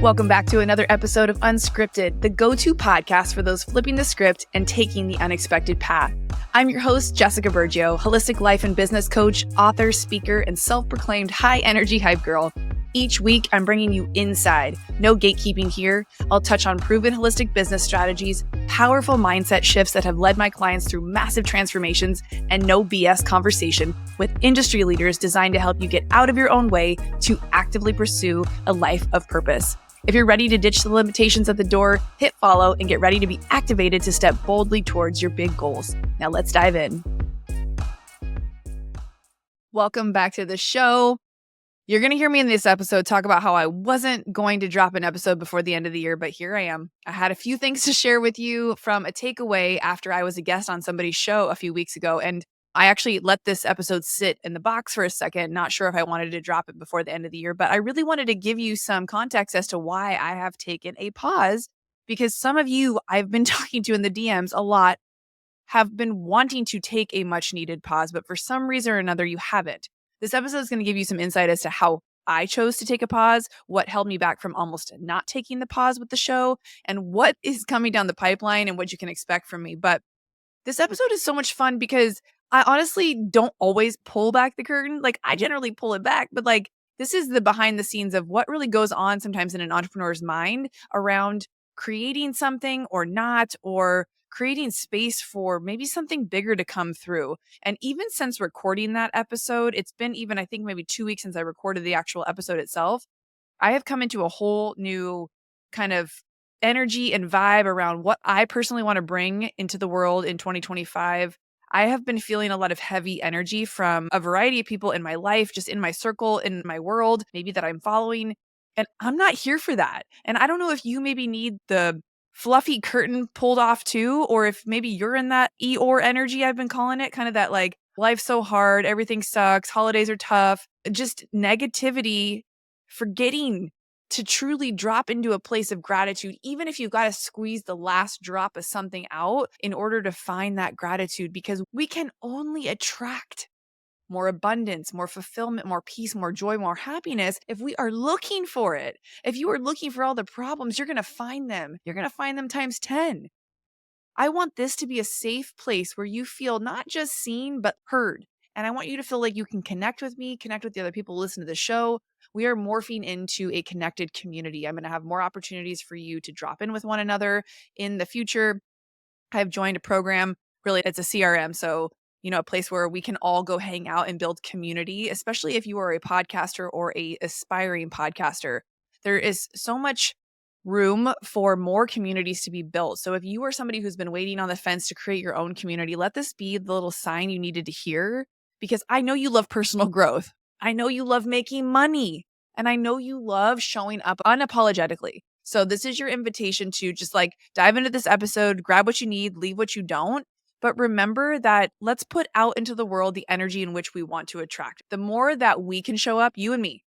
Welcome back to another episode of Unscripted, the go-to podcast for those flipping the script and taking the unexpected path. I'm your host, Jessica Bergio, holistic life and business coach, author, speaker, and self-proclaimed high-energy hype girl. Each week, I'm bringing you inside. No gatekeeping here. I'll touch on proven holistic business strategies, powerful mindset shifts that have led my clients through massive transformations, and no BS conversation with industry leaders designed to help you get out of your own way to actively pursue a life of purpose. If you're ready to ditch the limitations at the door, hit follow and get ready to be activated to step boldly towards your big goals. Now let's dive in. Welcome back to the show. You're going to hear me in this episode talk about how I wasn't going to drop an episode before the end of the year, but here I am. I had a few things to share with you from a takeaway after I was a guest on somebody's show a few weeks ago, and I actually let this episode sit in the box for a second, not sure if I wanted to drop it before the end of the year, but I really wanted to give you some context as to why I have taken a pause, because some of you I've been talking to in the DMs a lot have been wanting to take a much needed pause, but for some reason or another, you haven't. This episode is going to give you some insight as to how I chose to take a pause, what held me back from almost not taking the pause with the show, and what is coming down the pipeline and what you can expect from me. But this episode is so much fun because I honestly don't always pull back the curtain. Like, I generally pull it back, but like, this is the behind the scenes of what really goes on sometimes in an entrepreneur's mind around creating something or not, or creating space for maybe something bigger to come through. And even since recording that episode, it's been even, I think, maybe 2 weeks since I recorded the actual episode itself. I have come into a whole new kind of energy and vibe around what I personally want to bring into the world in 2025. I have been feeling a lot of heavy energy from a variety of people in my life, just in my circle, in my world, maybe that I'm following. And I'm not here for that. And I don't know if you maybe need the fluffy curtain pulled off too, or if maybe you're in that Eeyore energy, I've been calling it, kind of that like, life's so hard, everything sucks, holidays are tough, just negativity, forgetting to truly drop into a place of gratitude, even if you've got to squeeze the last drop of something out in order to find that gratitude, because we can only attract more abundance, more fulfillment, more peace, more joy, more happiness if we are looking for it. If you are looking for all the problems, you're going to find them. You're going to find them times 10. I want this to be a safe place where you feel not just seen, but heard. And I want you to feel like you can connect with me, connect with the other people who listen to the show. We are morphing into a connected community. I'm going to have more opportunities for you to drop in with one another in the future. I've joined a program, really, it's a CRM. So, a place where we can all go hang out and build community, especially if you are a podcaster or a aspiring podcaster. There is so much room for more communities to be built. So if you are somebody who's been waiting on the fence to create your own community, let this be the little sign you needed to hear, because I know you love personal growth. I know you love making money, and I know you love showing up unapologetically. So this is your invitation to just like dive into this episode, grab what you need, leave what you don't. But remember that let's put out into the world the energy in which we want to attract. The more that we can show up, you and me,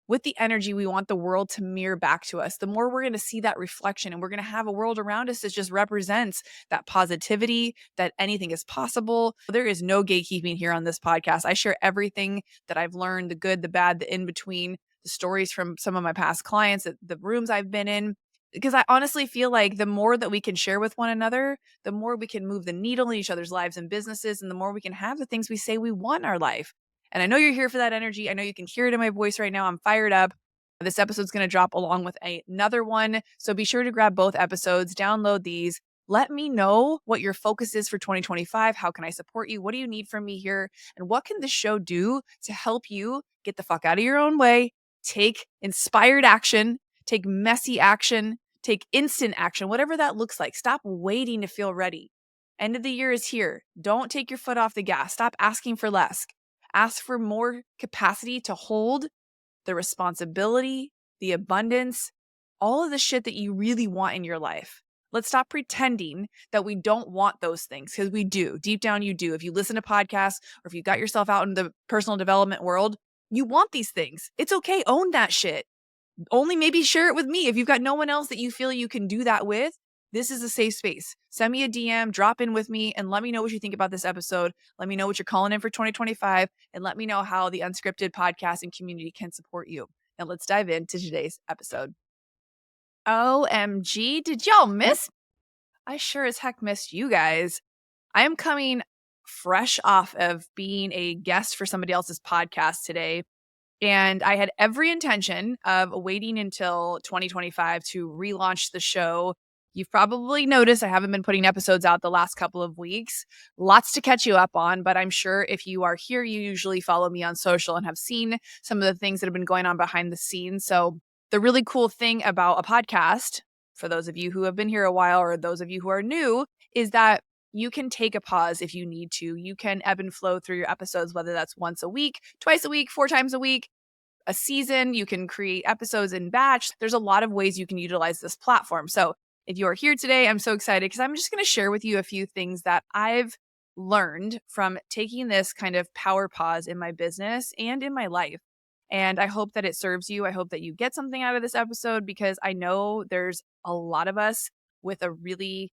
with the energy we want the world to mirror back to us, the more we're going to see that reflection, and we're going to have a world around us that just represents that positivity, that anything is possible. There is no gatekeeping here on this podcast. I share everything that I've learned, the good, the bad, the in between, the stories from some of my past clients, the rooms I've been in, because I honestly feel like the more that we can share with one another, the more we can move the needle in each other's lives and businesses, and the more we can have the things we say we want in our life. And I know you're here for that energy. I know you can hear it in my voice right now. I'm fired up. This episode's going to drop along with another one. So be sure to grab both episodes, download these. Let me know what your focus is for 2025. How can I support you? What do you need from me here? And what can this show do to help you get the fuck out of your own way, take inspired action, take messy action, take instant action, whatever that looks like. Stop waiting to feel ready. End of the year is here. Don't take your foot off the gas. Stop asking for less. Ask for more capacity to hold the responsibility, the abundance, all of the shit that you really want in your life. Let's stop pretending that we don't want those things, because we do. Deep down, you do. If you listen to podcasts or if you got yourself out in the personal development world, you want these things. It's okay. Own that shit. Only maybe share it with me. If you've got no one else that you feel you can do that with, this is a safe space. Send me a DM, drop in with me, and let me know what you think about this episode. Let me know what you're calling in for 2025, and let me know how the Unscripted podcast and community can support you. Now let's dive into today's episode. OMG, did y'all miss? I sure as heck missed you guys. I am coming fresh off of being a guest for somebody else's podcast today. And I had every intention of waiting until 2025 to relaunch the show. You've probably noticed I haven't been putting episodes out the last couple of weeks. Lots to catch you up on, but I'm sure if you are here, you usually follow me on social and have seen some of the things that have been going on behind the scenes. So, the really cool thing about a podcast, for those of you who have been here a while or those of you who are new, is that you can take a pause if you need to. You can ebb and flow through your episodes, whether that's once a week, twice a week, 4 times a week, a season. You can create episodes in batch. There's a lot of ways you can utilize this platform. So if you are here today, I'm so excited because I'm just going to share with you a few things that I've learned from taking this kind of power pause in my business and in my life. And I hope that it serves you. I hope that you get something out of this episode because I know there's a lot of us with a really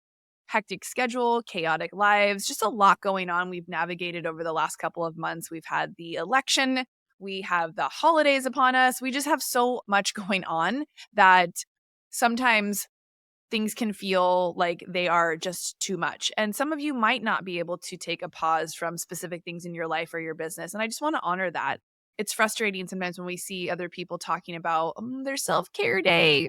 hectic schedule, chaotic lives, just a lot going on. We've navigated over the last couple of months. We've had the election, we have the holidays upon us. We just have so much going on that sometimes things can feel like they are just too much. And some of you might not be able to take a pause from specific things in your life or your business. And I just want to honor that. It's frustrating sometimes when we see other people talking about their self-care day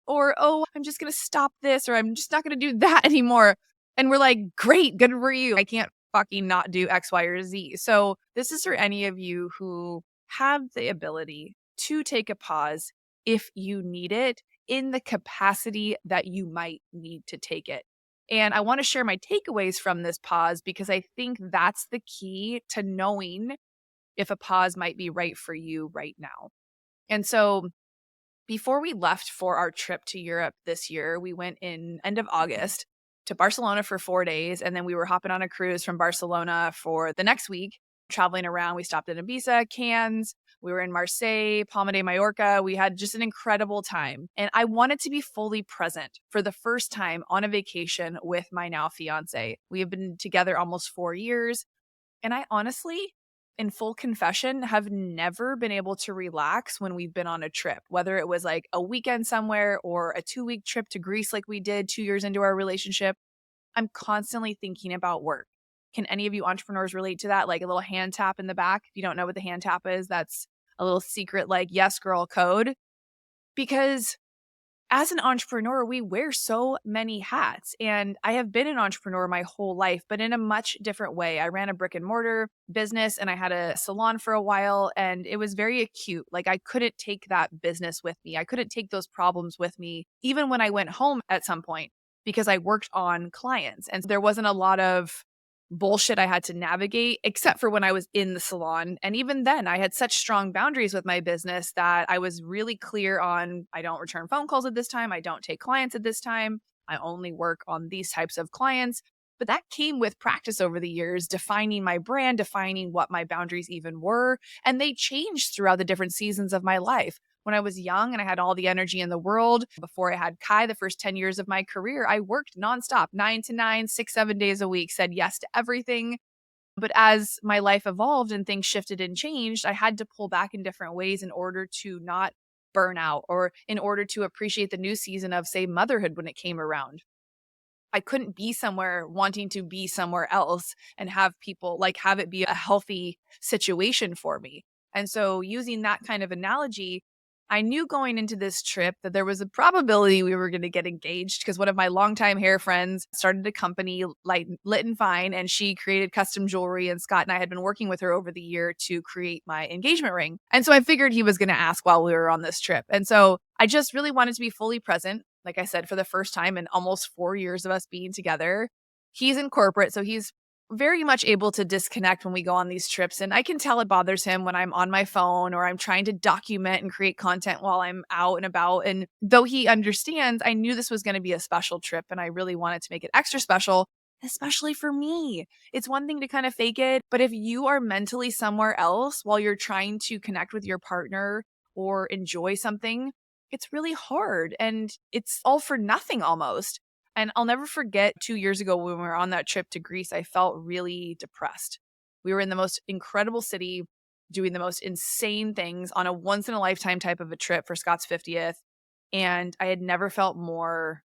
or, oh, I'm just going to stop this or I'm just not going to do that anymore. And we're like, great, good for you. I can't fucking not do X, Y, or Z. So this is for any of you who have the ability to take a pause if you need it in the capacity that you might need to take it. And I want to share my takeaways from this pause because I think that's the key to knowing if a pause might be right for you right now. And so before we left for our trip to Europe this year, we went in end of August to Barcelona for 4 days. And then we were hopping on a cruise from Barcelona for the next week, traveling around. We stopped in Ibiza, Cannes. We were in Marseille, Palma de Mallorca. We had just an incredible time. And I wanted to be fully present for the first time on a vacation with my now fiance. We have been together almost 4 years. And I honestly, in full confession, have never been able to relax when we've been on a trip, whether it was like a weekend somewhere or a 2-week trip to Greece like we did 2 years into our relationship. I'm constantly thinking about work. Can any of you entrepreneurs relate to that? Like a little hand tap in the back. If you don't know what the hand tap is, that's a little secret, like, yes, girl code. Because as an entrepreneur, we wear so many hats. And I have been an entrepreneur my whole life, but in a much different way. I ran a brick-and-mortar business and I had a salon for a while, and it was very acute. Like, I couldn't take that business with me. I couldn't take those problems with me, even when I went home at some point, because I worked on clients. And there wasn't a lot of bullshit I had to navigate, except for when I was in the salon. And even then, I had such strong boundaries with my business that I was really clear on I don't return phone calls at this time. I don't take clients at this time. I only work on these types of clients. But that came with practice over the years, defining my brand, defining what my boundaries even were. And they changed throughout the different seasons of my life. When I was young and I had all the energy in the world, before I had Kai, the first 10 years of my career, I worked nonstop, 9 to 9, 6, 7 days a week, said yes to everything. But as my life evolved and things shifted and changed, I had to pull back in different ways in order to not burn out or in order to appreciate the new season of, say, motherhood when it came around. I couldn't be somewhere wanting to be somewhere else and have people like have it be a healthy situation for me. And so using that kind of analogy, I knew going into this trip that there was a probability we were going to get engaged because one of my longtime hair friends started a company, like Lit and Fine, and she created custom jewelry. And Scott and I had been working with her over the year to create my engagement ring. And so I figured he was going to ask while we were on this trip. And so I just really wanted to be fully present. Like I said, for the first time in almost 4 years of us being together. He's in corporate, so he's very much able to disconnect when we go on these trips. And I can tell it bothers him when I'm on my phone or I'm trying to document and create content while I'm out and about. And though he understands, I knew this was going to be a special trip and I really wanted to make it extra special, especially for me. It's one thing to kind of fake it, but if you are mentally somewhere else while you're trying to connect with your partner or enjoy something, it's really hard and it's all for nothing almost. And I'll never forget 2 years ago when we were on that trip to Greece, I felt really depressed. We were in the most incredible city, doing the most insane things on a once in a lifetime type of a trip for Scott's 50th. and I had never felt more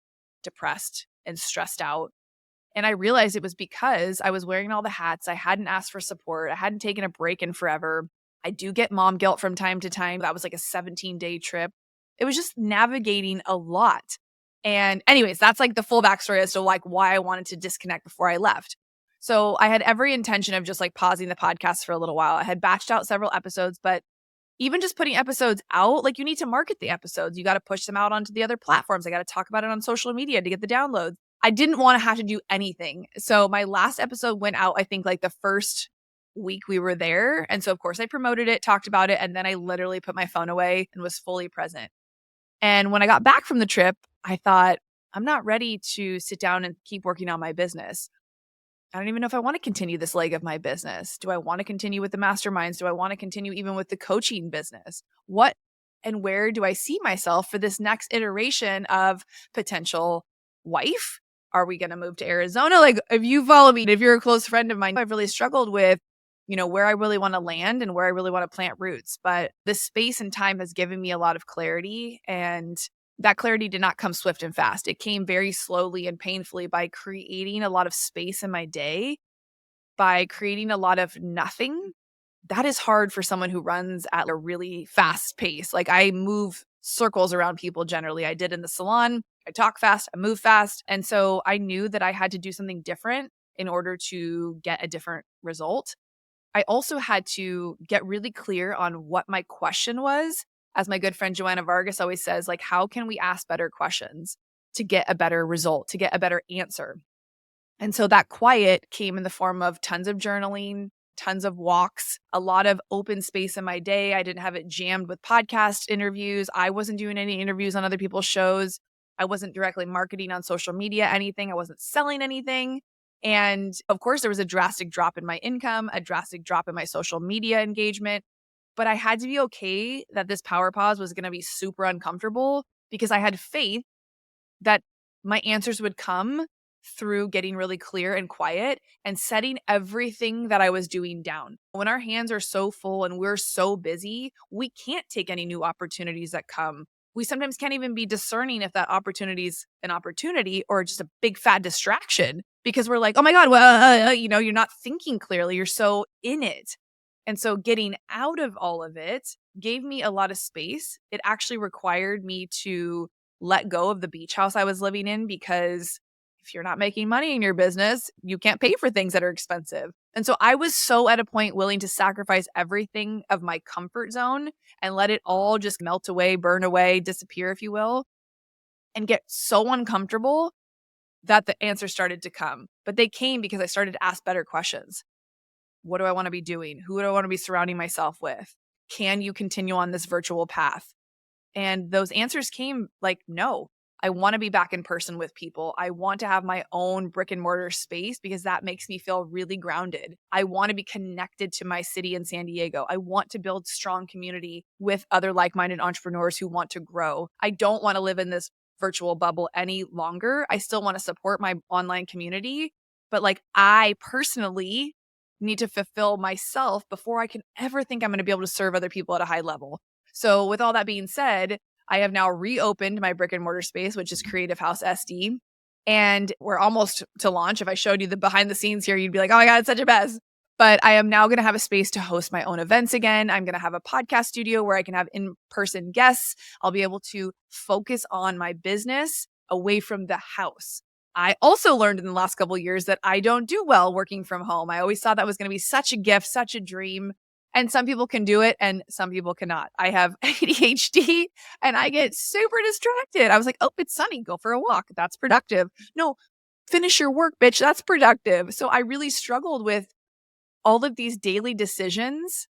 depressed and stressed out. And I realized it was because I was wearing all the hats. I hadn't asked for support. I hadn't taken a break in forever. I do get mom guilt from time to time. That was like a 17-day trip. It was just navigating a lot. And anyways, that's like the full backstory as to like why I wanted to disconnect before I left. So I had every intention of just like pausing the podcast for a little while. I had batched out several episodes, but even just putting episodes out, like you need to market the episodes. You got to push them out onto the other platforms. I got to talk about it on social media to get the downloads. I didn't want to have to do anything. So my last episode went out, I think like the first week we were there. And so of course I promoted it, talked about it, and then I literally put my phone away and was fully present. And when I got back from the trip, I thought, I'm not ready to sit down and keep working on my business. I don't even know if I want to continue this leg of my business. Do I want to continue with the masterminds? Do I want to continue even with the coaching business? What and where do I see myself for this next iteration of potential wife? Are we going to move to Arizona? Like, if you follow me, if you're a close friend of mine, I've really struggled with, where I really want to land and where I really want to plant roots. But the space and time has given me a lot of clarity, and that clarity did not come swift and fast. It came very slowly and painfully by creating a lot of space in my day, by creating a lot of nothing. That is hard for someone who runs at a really fast pace. Like I move circles around people generally. I did in the salon. I talk fast, I move fast. And so I knew that I had to do something different in order to get a different result. I also had to get really clear on what my question was. As my good friend Joanna Vargas always says, like, how can we ask better questions to get a better result, to get a better answer? And so that quiet came in the form of tons of journaling, tons of walks, a lot of open space in my day. I didn't have it jammed with podcast interviews. I wasn't doing any interviews on other people's shows. I wasn't directly marketing on social media, anything. I wasn't selling anything. And of course, there was a drastic drop in my income, a drastic drop in my social media engagement. But I had to be okay that this power pause was going to be super uncomfortable because I had faith that my answers would come through getting really clear and quiet and setting everything that I was doing down. When our hands are so full and we're so busy, we can't take any new opportunities that come. We sometimes can't even be discerning if that opportunity is an opportunity or just a big fat distraction because we're like, oh my God, well, you're not thinking clearly. You're so in it. And so getting out of all of it gave me a lot of space. It actually required me to let go of the beach house I was living in because if you're not making money in your business, you can't pay for things that are expensive. And so I was so at a point willing to sacrifice everything of my comfort zone and let it all just melt away, burn away, disappear, if you will, and get so uncomfortable that the answers started to come. But they came because I started to ask better questions. What do I want to be doing? Who do I want to be surrounding myself with? Can you continue on this virtual path? And those answers came like, no, I want to be back in person with people. I want to have my own brick and mortar space because that makes me feel really grounded. I want to be connected to my city in San Diego. I want to build strong community with other like-minded entrepreneurs who want to grow. I don't want to live in this virtual bubble any longer. I still want to support my online community, but like I personally need to fulfill myself before I can ever think I'm going to be able to serve other people at a high level. So with all that being said, I have now reopened my brick and mortar space, which is Creative House SD. And we're almost to launch. If I showed you the behind the scenes here, you'd be like, oh my God, it's such a mess. But I am now going to have a space to host my own events again. I'm going to have a podcast studio where I can have in-person guests. I'll be able to focus on my business away from the house. I also learned in the last couple of years that I don't do well working from home. I always thought that was going to be such a gift, such a dream. And some people can do it and some people cannot. I have ADHD and I get super distracted. I was like, oh, it's sunny. Go for a walk. That's productive. No, finish your work, bitch. That's productive. So I really struggled with all of these daily decisions,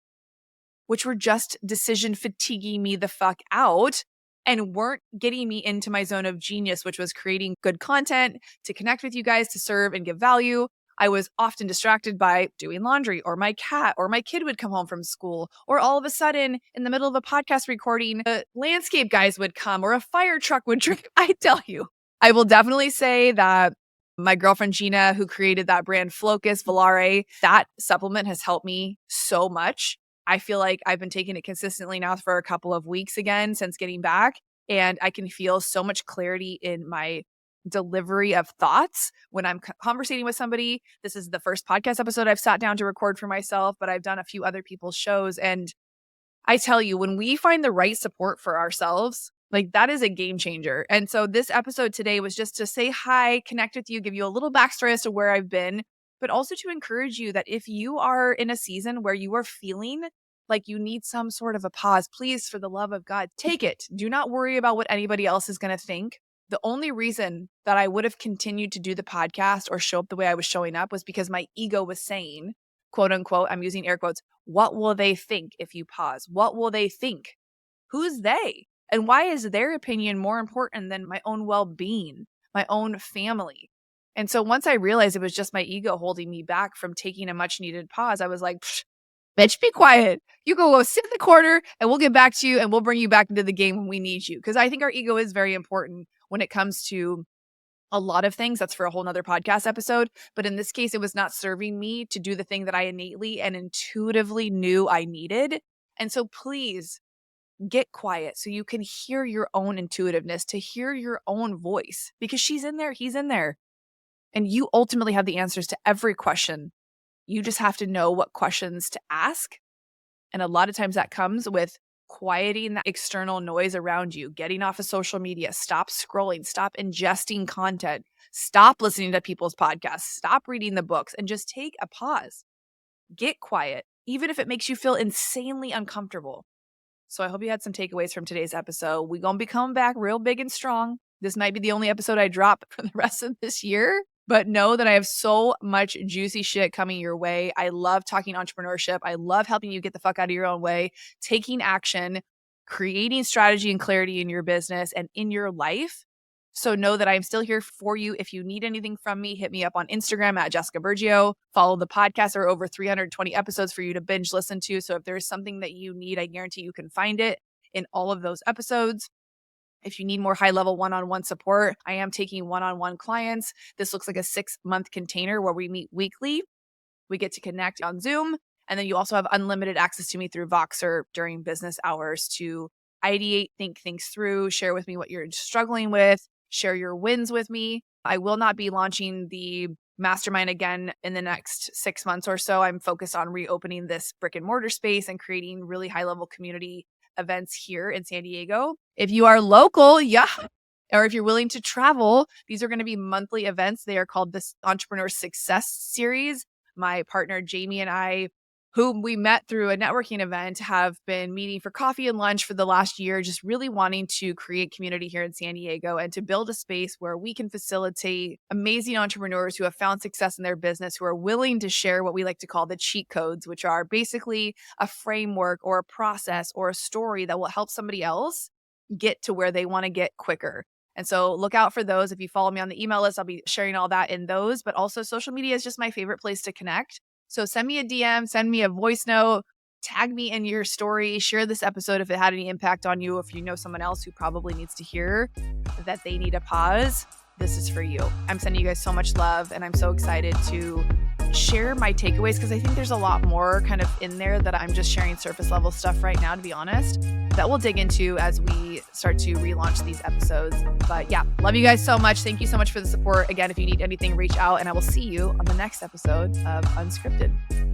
which were just decision fatiguing me the fuck out and weren't getting me into my zone of genius, which was creating good content to connect with you guys, to serve and give value. I was often distracted by doing laundry or my cat or my kid would come home from school, or all of a sudden in the middle of a podcast recording, landscape guys would come or a fire truck would drive. I tell you, I will definitely say that my girlfriend Gina, who created that brand Flocus Volare, that supplement has helped me so much. I feel like I've been taking it consistently now for a couple of weeks again since getting back. and I can feel so much clarity in my delivery of thoughts when I'm conversating with somebody. This is the first podcast episode I've sat down to record for myself, but I've done a few other people's shows. And I tell you, when we find the right support for ourselves, like that is a game changer. And so this episode today was just to say hi, connect with you, give you a little backstory as to where I've been, but also to encourage you that if you are in a season where you are feeling like you need some sort of a pause, please, for the love of God, take it. Do not worry about what anybody else is going to think. The only reason that I would have continued to do the podcast or show up the way I was showing up was because my ego was saying, quote unquote, I'm using air quotes, what will they think if you pause? What will they think? Who's they? And why is their opinion more important than my own well-being, my own family? And so once I realized it was just my ego holding me back from taking a much needed pause, I was like, bitch, be quiet. You go sit in the corner and we'll get back to you and we'll bring you back into the game when we need you. Because I think our ego is very important when it comes to a lot of things. That's for a whole nother podcast episode. But in this case, it was not serving me to do the thing that I innately and intuitively knew I needed. And so please get quiet so you can hear your own intuitiveness, to hear your own voice, because she's in there, he's in there. And you ultimately have the answers to every question. You just have to know what questions to ask. And a lot of times that comes with quieting the external noise around you, getting off of social media, stop scrolling, stop ingesting content, stop listening to people's podcasts, stop reading the books, and just take a pause. Get quiet, even if it makes you feel insanely uncomfortable. So I hope you had some takeaways from today's episode. We're going to be coming back real big and strong. This might be the only episode I drop for the rest of this year, but know that I have so much juicy shit coming your way. I love talking entrepreneurship. I love helping you get the fuck out of your own way, taking action, creating strategy and clarity in your business and in your life. So know that I'm still here for you. If you need anything from me, hit me up on Instagram at Jessica Bergio. Follow the podcast. There are over 320 episodes for you to binge listen to. So if there's something that you need, I guarantee you can find it in all of those episodes. If you need more high-level one-on-one support, I am taking one-on-one clients. This looks like a 6-month container where we meet weekly. We get to connect on Zoom. And then you also have unlimited access to me through Voxer during business hours to ideate, think things through, share with me what you're struggling with, share your wins with me. I will not be launching the mastermind again in the next 6 months or so. I'm focused on reopening this brick-and-mortar space and creating really high-level community events here in San Diego. If you are local, or if you're willing to travel, these are going to be monthly events. They are called this Entrepreneur Success Series. My partner, Jamie, and I, whom we met through a networking event, have been meeting for coffee and lunch for the last year, just really wanting to create community here in San Diego and to build a space where we can facilitate amazing entrepreneurs who have found success in their business, who are willing to share what we like to call the cheat codes, which are basically a framework or a process or a story that will help somebody else get to where they want to get quicker. And so look out for those. If you follow me on the email list, I'll be sharing all that in those, but also social media is just my favorite place to connect. So send me a DM, send me a voice note, tag me in your story, share this episode if it had any impact on you. If you know someone else who probably needs to hear that they need a pause, this is for you. I'm sending you guys so much love, and I'm so excited to share my takeaways because I think there's a lot more kind of in there that I'm just sharing surface level stuff right now, to be honest, that we'll dig into as we start to relaunch these episodes. But yeah, love you guys so much. Thank you so much for the support. Again, if you need anything, reach out, and I will see you on the next episode of Unscripted.